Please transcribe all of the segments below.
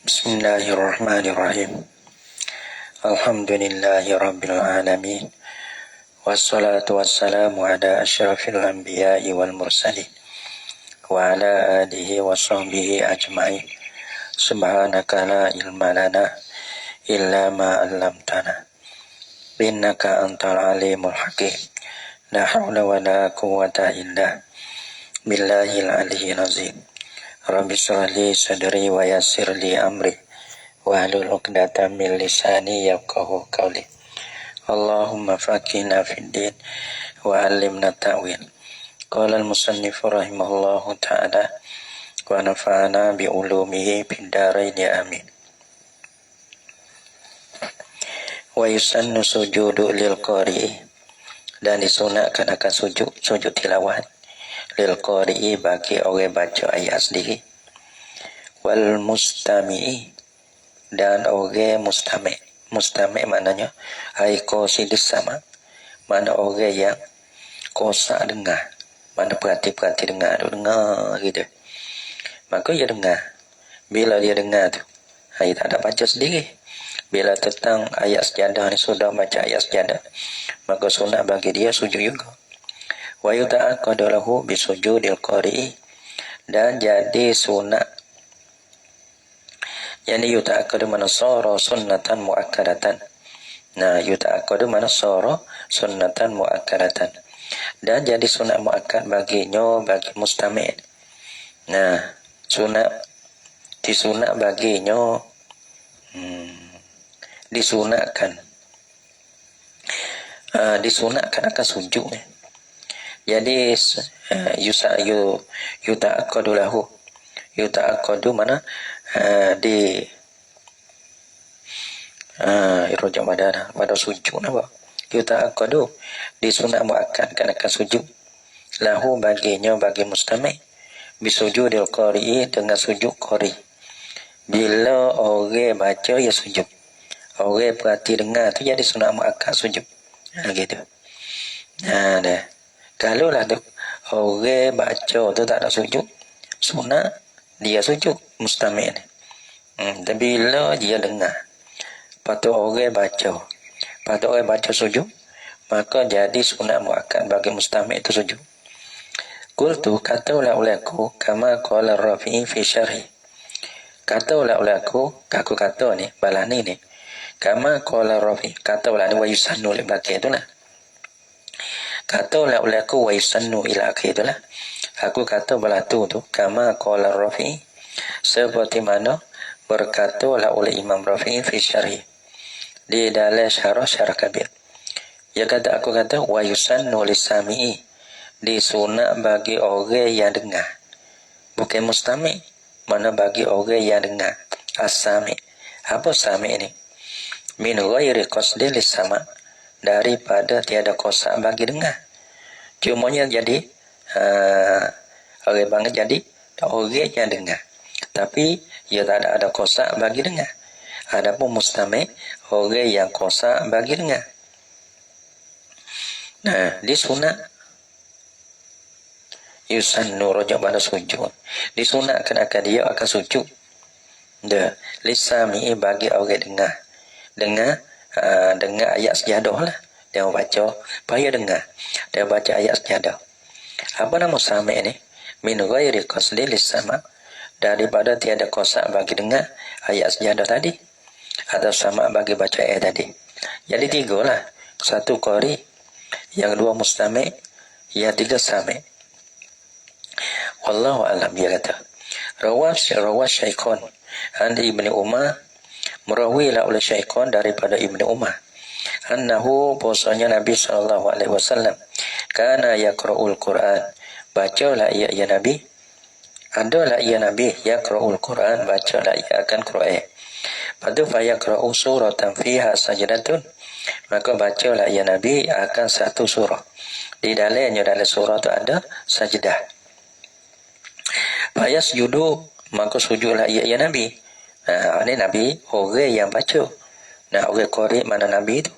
Bismillahirrahmanirrahim. Alhamdulillahi rabbil alamin. Wassalatu wassalamu ala asyrafil anbiya'i wal mursalin wa ala alihi wa sahbihi ajma'in. Subhanaka la ilma lana illa ma 'allamtana innaka antal alimul hakim. La haula wa la quwwata illa billahil aliyyil azim. Rabbi shrah li sadri wa yassir li amri wahlul 'uqdatam min lisani yafqahu qawli. Allahumma faqihna fid din wa 'allimna ta'wil. Qala al-musannif rahimahullahu ta'ala wa nafa'ana bi ulumihi fid dharain amin. Wa yusannu sujudu lil qari'i, dan disunatkan akan sujud tilawah lil qari'i bagi orang baca ayat sendiri, wal mustami'i, dan orang mustami' maknanya ai qasidus sama, mana orang yang kosak dengar, mana perhati dengar gitu, maka dia dengar. Bila dia dengar tu, dia tak ada baca sendiri. Bila tentang ayat sejadah ni, sudah baca ayat sejadah, maka sunat bagi dia sujud juga. Wa yuta'aqqadu lahu bisujudil qari'i, dan jadi sunat, yani yuta'aqqadu man sara sunnatan muakkadatan. Nah, yuta'aqqadu man sara sunnatan muakkadatan, dan jadi sunat muakkad baginya, bagi mustami'. Nah, disunat baginya, disunatkan akan sujud. Jadi yuta'aqqadu lahu, yuta'aqqadu mana irja' madana pada sujud apa, yuta'aqqadu disunat muakkad akan sujud, lahu baginya, bagi mustami', bisujudil qari'i, dengan sujud qari'. Bila orang baca ya sujud, orang perhati dengar tu jadi sunat muakkad sujud. Gitu. Nah, dah. Kalau lah tu orang baca tu tak ada sujud, sunat dia sujud mustami' ni. Dan bila dia dengar, patut orang baca sujud, maka jadi sunat muakkad bagi mustami' itu sujud. Qultu, kata ulamaku, kama qala Rafi'i fi syarhi. Kata ulamaku, aku kata ni balani ni, kama qala Rafi', kata ulama wa yusannu li baqi itulah. Kata ulamaku wa yusannu ila akhir itulah. Aku kata balatu tu kama qala Rafi', seperti mana berkata oleh Imam Rafi'i fi syarhi, di dalam syarah kabir. Aku kata wa yusannu lisami'i, disunat bagi orang yang dengar, bukan mustami', mana bagi orang yang dengar. As-sami', apa sami' ini? Min ghairi qasdi lis-sama', daripada tiada kosak bagi dengar. Cumanya jadi orang banget jadi orang yang dengar, tapi ia tak ada kosak bagi dengar. Adapun mustami', orang yang kosak bagi dengar. Nah, disunat yusannu rajab pada sujud, disunatkan akan dia akan sujud. Dah, lisami'i, bagi orang dengar ayat sejadah lah. Dia baca, payah dengar, dia baca ayat sejadah. Apa nama sami' ni? Min ghairi qasdi lis-sama', daripada tiada kosak bagi dengar ayat sejadah tadi, atau sama bagi baca ayat tadi. Jadi tiga lah, satu qari, yang dua mustami', yang tiga sami'. Wallahu a'lam. Dia kata rawas Syaikhan an Ibnu Umar, merawilah oleh Syaikhan daripada Ibnu Umar, annahu, bahwasanya Nabi SAW kana yaqra'ul Quran, bacalah ia Nabi, adalah ia Nabi yaqra'ul Quran, bacalah ia akan Quran. Padu fa yaqra'u suratan fiha sajdatun, maka bacalah ia Nabi akan satu surah, di dalamnya, dalam surah itu ada sajdah. Fayas judu, maka sujudlah ia Nabi. Ini Nabi orang yang baca. Nah, orang qari mana Nabi itu.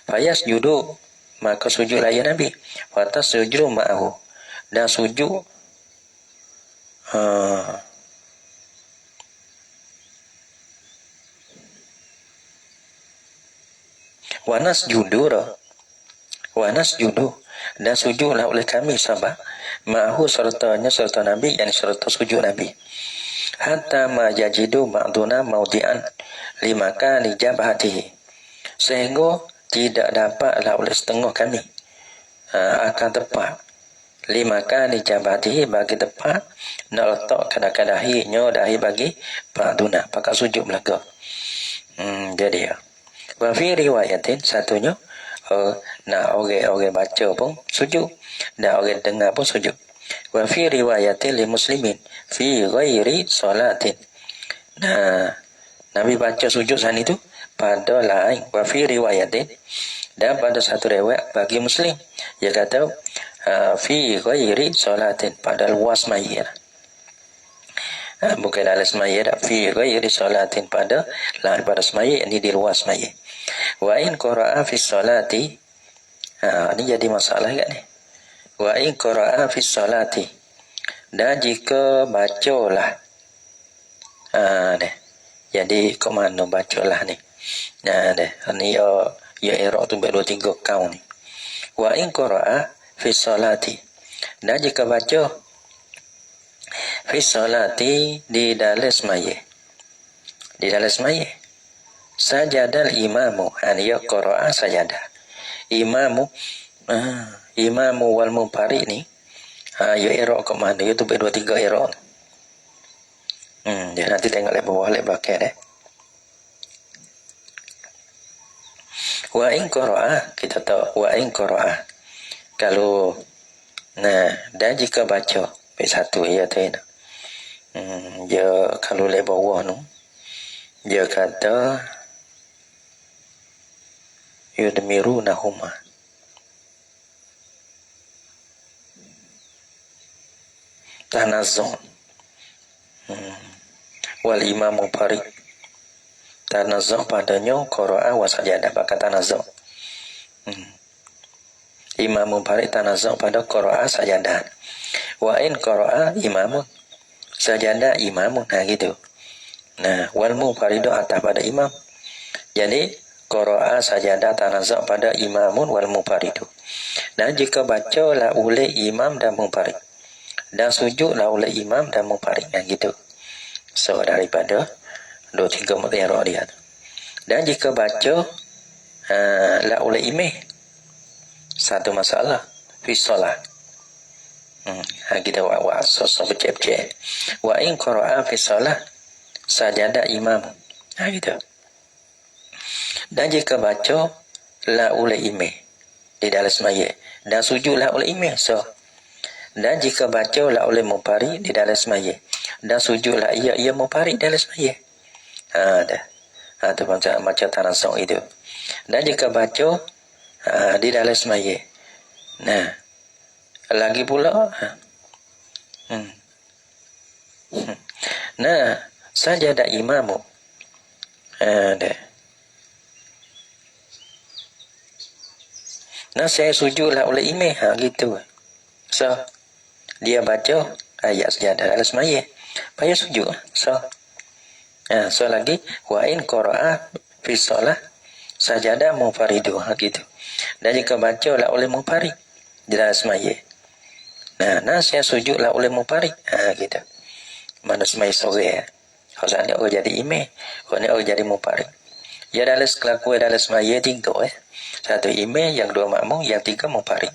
Fayas judu, maka sujudlah ia Nabi. Watas sujudu ma'ahu, dan sujud Wanas judu dan sujudlah oleh kami sahabat ma'ahu sertanya serta Nabi yang serta sujud Nabi hatta ma yajidu ba'duna maudi'an limaka li jabhatihi sehingga tidak dapatlah oleh setengah kami akan tepat limaka li jabhatihi bagi tepat nak letak kadang-kadang dahi bagi ba'duna pakai sujud belaka. Jadi wa fi riwayatin satunya nak orang baca pun sujud dan orang dengar pun sujud. Wa fi riwayatin li muslimin fi ghairi salatin. Nah, Nabi baca sujud sana itu pada lain. Wa fi riwayatin dan pada satu riwayat bagi muslim dia kata fi ghairi salatin pada luas mayit. Bukan dalam semaya dah fi ghairi salatin pada lain pada semaya ini di luar semaya. Wa in qara'a fi salati ini jadi masalah kan ni. Wa in qara'a fi salati dan jika bacalah deh. Jadi ke mana bacalah ni. Nah deh ni ya i'rab tu 2 3 kaum ni. Wa in qara'a fi salati dan jika baca fi salati di dalam semaya sajadal imamu ya qara'a sajadah imamu wal munfarid ni ya i'rab ke mana itu 2 3 i'rab dia nanti tengok lek bawah lek bakal wa in qara'a kita tahu wa in qara'a kalau dan jika baca satu ya tu dia kalau lek bawah tu dia kata yudmirunahuma tanazzun wal imamu farid tanazzun padanya qara'a wa sajadah pakai tanazzun imamu farid tanazzun pada qara'a sajadah wa in qara'a imamun sajadah imamun gitu. Nah, wal munfaridu atas pada imam. Jadi qara'a sajadah tanazza' pada imamun wal munfaridu. Dan jika bacalah oleh imam dan munfarid dan sujudlah oleh imam dan munfarid gitu. So daripada 2-3 mutiara dia. Dan jika baca la oleh imam satu masalah fi solat. Kita wa sosok bercep-cep. Wa in qara'a fi shalah sajada imam. Gitu. Dan jika baca la oleh imam di dalam semaya dan sujudlah oleh imam dan jika baca la oleh munfarid di dalam semaya dan sujudlah ia munfarid dalam semaya. Tu macam tanasuk itu. Dan jika baca di dalam semaya. Nah, lagi pula nah sajadah imamu nah saya sujudlah oleh imam gitu. So dia baca ayat sajadah dalam semaya payah sujud. So lagi wa in qara'a fi shalah sajadah munfaridu gitu. Dan jika baca lah oleh munfarid di dalam semaya. Nah saya sujudlah oleh munfarid. Gitu. Mana semaya sore. Kalau ni orang jadi imam, orang ni orang jadi munfarid. Ya dalam kelakuan dalam semaya 3 Satu imam, yang 2 makmum, yang 3 munfarid.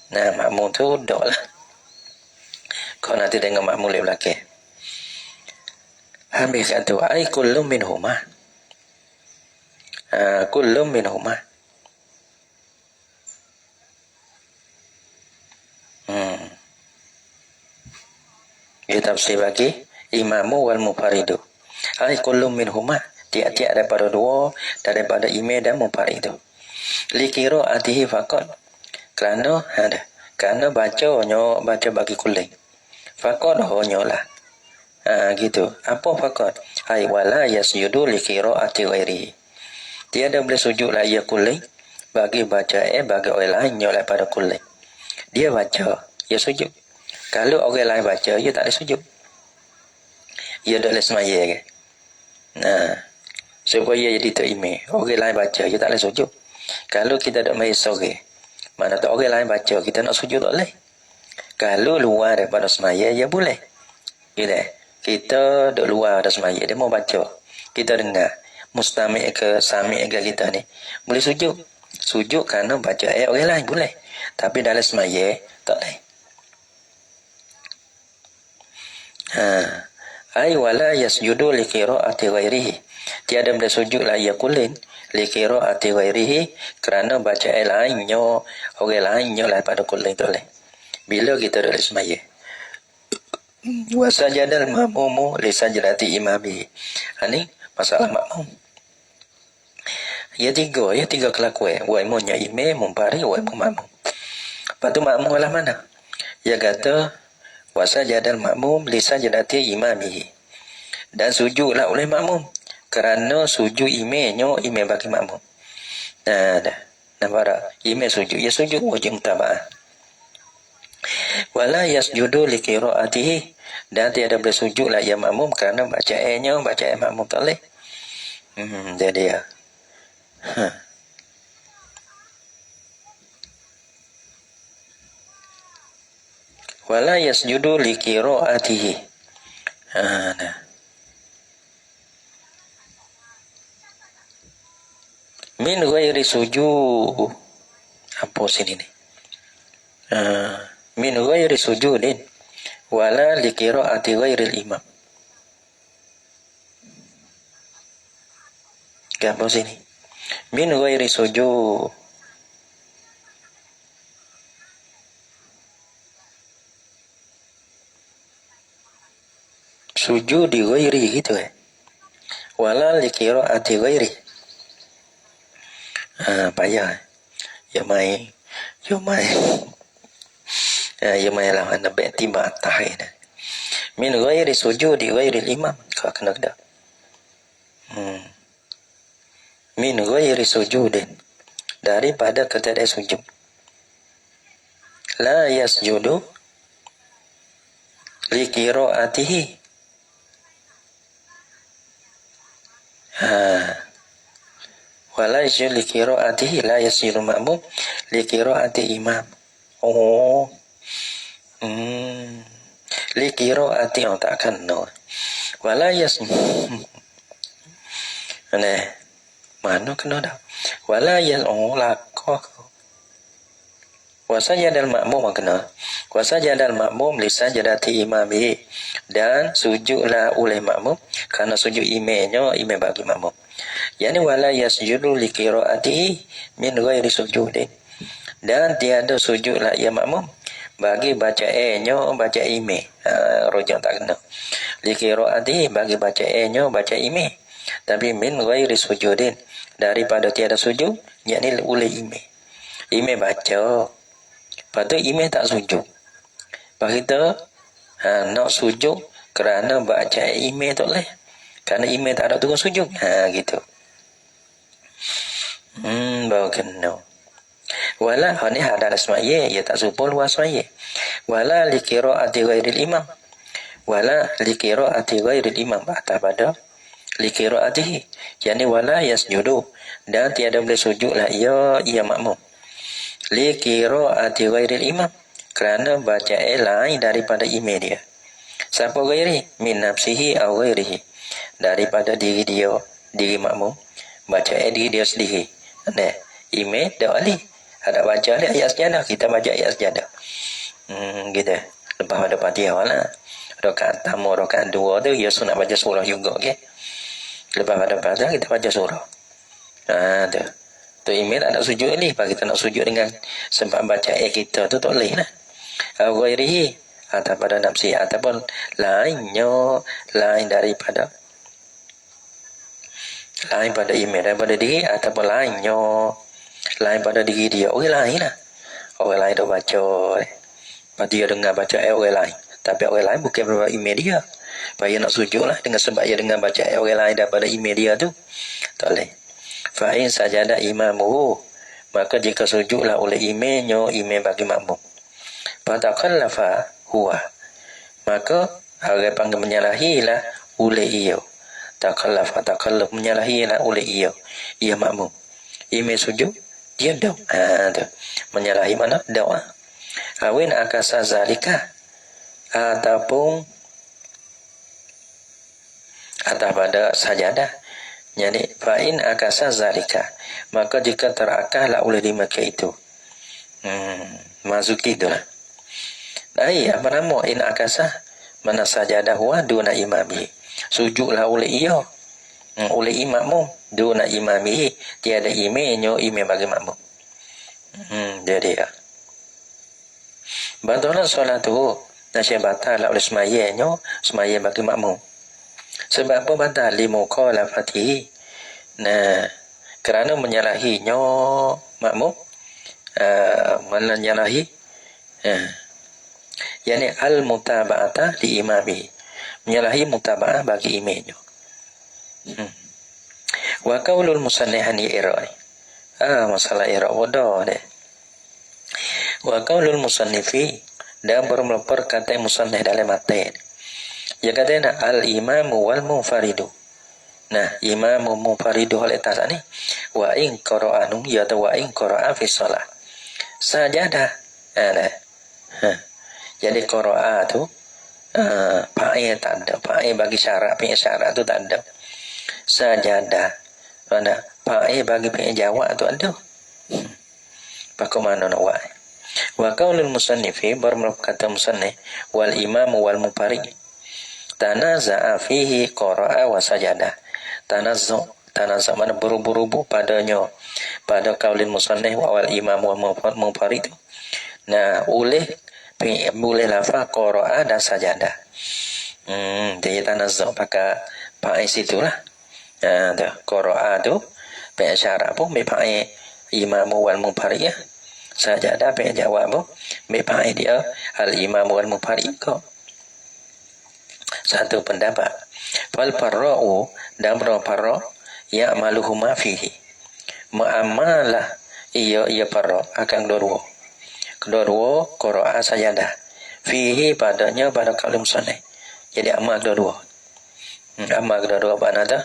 Nah makmum tu duduk lah. Kau nanti dengan makmum di belakang. Habis kata ai kullum minhumah. Kullum minhumah. Dia tafsir bagi imamu wal munfaridu. Ai kullum minhumah, tiap-tiap daripada 2 daripada imam dan munfarid itu. Li qiraatihi faqat. Kerana baca bagi kuling. Faqat honyolah. Gitu. Apa faqat? Ai wala yasjudu li qiraati ghairihi. Tiada boleh sujudlah ia kuling bagi baca bagi orang lain nyolah pada kuling. Dia baca, ia sujud. Kalau orang lain baca, ia tak ada sujud. Ia dah semaya kan. Nah, supaya ia jadi imam. Orang lain baca, ia tak ada sujud. Kalau kita tak main sore, mana tak orang lain baca, kita nak sujud tak boleh. Kalau luar daripada semaya, ya boleh. Gila. Kita duduk luar dah semaya, dia mau baca. Kita dengar. Mustami' ke sami' ke kita ni. Boleh sujud. Sujud kerana baca ayat orang lain, boleh. Tapi dalam semaya, tak boleh. Ay wala yasjudu li qira'ati ghairihi. Tiada boleh sujud la yaqulin li qira'ati ghairihi kerana bacaan lainnya orang lainnya daripada kulin tu boleh. Bila kita dalam semaya. Wa sajadal ma'mumu li sajdati imami. Ini masalah makmum. Ya tiga kelakuan. Wa imunya imam mumpari wa imam makmum. Lepas tu makmum lah mana? Ya kata wa sajadal ma'mum li sajdati imamihi. Dan sujudlah oleh makmum kerana sujud imamnya imam bagi makmum. Dah. Nampak tak? Imam sujud, ya sujud wajib mutaba'ah. Wala yasjudu li qira'atihi, dan tiada boleh sujudlah ya makmum kerana bacaannya bacaan makmum tak boleh. Jadi ya. Wala yasjudu li qira'atihi. Nah. Min ghairi sujud. Apa sini ni? Min ghairi sujudin wala li qira'ati ghairil imam. Apa sini? Min ghairi sujud. Sujud di ghairi gitu Wala li qira'ati ghairi. Payah. Ya mai lah mana tiba tahi dah. Min ghairi sujudi ghairi imam. Kau kena dah. Min ghairi sujudin. Daripada ketiada sujud. La yasjudu li qira'atihi. Wala yasjudu li qira'atihi la yasjudu ma'mum li qira'ati imam. Li qira'ati tak kena. Wala yasjudu. Mana kena dah. Wala yasjudu lakah. Wasajadal makmum kena. Wasajadal makmum li sajadati imami. Dan sujudlah oleh makmum kerana sujud imamnya imam bagi makmum. Yani wala yasjudu li qira'atihi min ghairi sujudin. Dan tiada sujudlah ya makmum bagi bacaannya baca imam. Rujuk tak kena. Li qira'atihi bagi bacaannya baca imam. Tapi min ghairi sujudin daripada tiada sujud yakni oleh imam. Imam baca. Lepas tu imam tak sujud. Lepas kita nak sujud kerana baca imam tak boleh. Kerana imam tak ada tukang sujud. Gitu. Baru kena. Wala ni hadal semaya. Ya tak supaya luar semaya. Wala li qira'ati ghairil imam. Wala li qira'ati ghairil imam. Atas pada li qira'atihi. Yani wala yasjudu. Dan tiada boleh sujud lah. Ya makmum. Li qira'ati ghairil imam. Kerana bacaan lain daripada imam dia. Siapa ghairi? Min nafsihi aw ghairihi. Daripada diri dia, diri makmum. Bacaan diri dia sendiri. Imam dah ahli. Ada baca ni ayat sejadah. Kita baca ayat sejadah. Gitu. Lepas ada Fatihah lah. Rakaat pertama, rakaat dua tu, ya sunat baca surah juga. Okay? Lepas ada Fatihah, kita baca surah. Tu. Tu email tak nak sujud ni. Lepas kita nak sujud dengan sebab baca ayat kita tu tak boleh lah. Ghairihi. Atau pada nafsi. Ataupun lainnya. Lain daripada email. Daripada diri. Ataupun lainnya. Lain pada diri dia. Orang lain lah. Orang lain dah baca. Lepas dia dengar baca ayat orang lain. Tapi orang lain bukan beberapa email dia. Lepas dia nak sujud lah. Dengan sebab dia dengar baca ayat orang lain daripada email dia tu. Tak boleh. Fa'in sajada imamuhu. Maka jika sujudlah oleh imamnya, imam bagi makmum. Fatakallafa huwa. Maka orang panggil menyalahilah oleh ia. Takallaf menyalahilah oleh ia. Ia makmum. Imam sujud, dia do. Tu. Menyalahi mana? Doa. Awin akasa zalika ataupun atau pada sajadah. Jadi fa'in akasa zalika, maka jika terakah lah oleh dimakai itu. Masuki itulah. Apa nama in akasa? Mana sajadah wa duna imami. Sujudlah oleh ia. Oleh imammu duna imami. Tiada imamnya imam bagi makmum. Jadi ya. Batalah solat tu. Nasib batal lah oleh semayanya. Semaya bagi makmum. Sebab apa batal limukhalafatihi? Nah, kerana menyalahinya makmum, menyalahi, yani al-mutaba'ata li imami, menyalahi mutaba'ah bagi imamnya. Wa qaulul musannihani ira'i. Masalah ira' wadah deh. Wa qaulul musannifi, dan bermelapor kata musannih dalam matan. Ya katanya al-imamu wal munfaridu. Nah, imamu munfaridu hal atas ni wa in qara'anu ya wa in qara'a fi shalah. Sajadah. Jadi qara'a tu pa'i tak ada. Pa'i bagi syarat, pa'i syarat tu tak ada. Sajadah. Mana pa'i bagi pa'i jawab tu ada. Bagaimana nak buat? Wa qaulul musannifi berkata musannif wal imamu wal munfarid tanaza'a fihi qara'a wa sajadah. Tanaza' mana berubu-rubu padanya, pada kaulin musannif wal imam wa munfarid. Nah, boleh lafaz qara'a dan sajadah. Dia tanaza' pakai pakai situlah. Qara'a tu pakai syarat pun pakai imam wal munfarid ya. Sajadah pakai jawab pun pakai dia al imam wal munfarid kok. Satu pendapat. Fal parra'u dan parra' ya'maluhuma fihi. Mu'amalah ia parra' akan kedua qara'a sajadah. Fihi padanya pada kalim sunai. Jadi amal kedua. Amal kedua mana dah?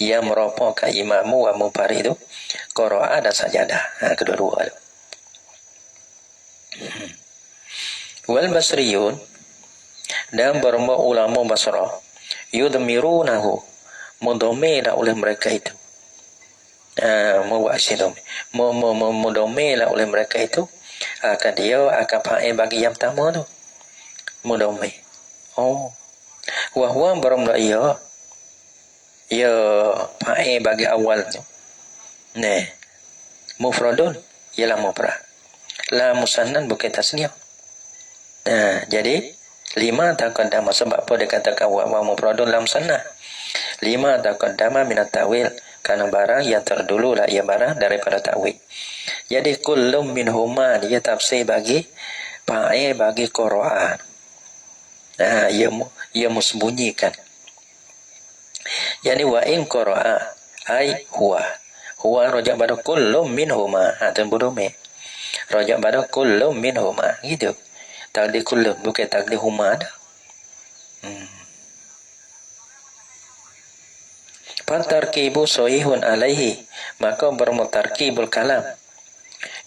Ia merupakan imamu wa munfarid itu qara'a dan sajadah. Kedua-dua. Wal basriyun dan berumur ulama Basrah yudmirunahu mudomela oleh mereka itu mudomela oleh mereka itu akan dia akan pakai bagi yang pertama tu mudome wahwa berumur ia pakai bagi awal tu mufradun ialah mufrad la musannan bukan tasniah. Jadi 5 taqaddama sebab apa dia katakan wa mufradun lam sunnah. 5 taqaddama min at-ta'wil karena barang yang terdulu lah ia barang daripada ta'wil. Jadi kullum minhuma dia tafsir bagi pa'i bagi Quran. Ia musembunyikan. Yani wa in qara'a ai huwa rajak pada kullum minhuma dan budome. Rajak pada kullum minhuma gitu. Takdir kullum bukan takdir huma dah. Fatarkibu sahihun alaihi, maka bermutarkibul kalam.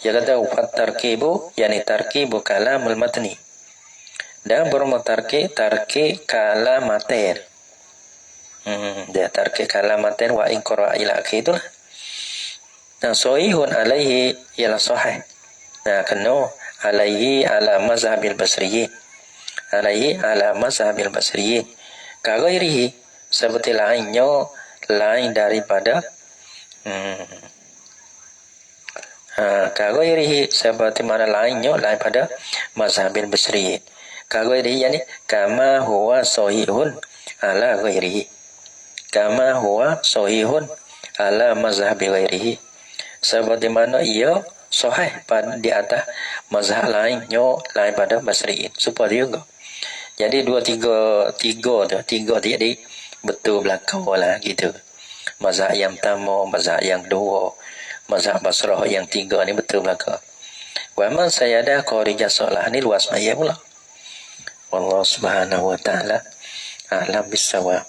Ya kata fatarkibu yani tarkibu kalamul matni. Dan bermutarki tarki kalamaten. Dia tarki kalamaten wa in qara'a ila akhir itulah. Nah, sahihun alaihi ialah sahih. Nah, kena alaihi ala mazhabil basriyin. Alaihi ala mazhabil basriyin. Kaghairihi seperti lainnya lain daripada kaghairihi seperti mana lainnya lain pada mazhabil basriyin. Kaghairihi yani kama huwa sahihun ala ghairihi. Kama huwa sahihun ala mazhabi ghairihi. Seperti mana ia sahih pada di atas mazhab lainnya lain pada basriin supaya juga. Jadi tiga jadi betul belakang lah gitu. Mazhab yang pertama, mazhab yang kedua, mazhab Basrah yang tiga ni betul belakang. Wa man sayada qarija solah ni luas maya pula. Wallahu subhanahu wa ta'ala a'lam bissawab.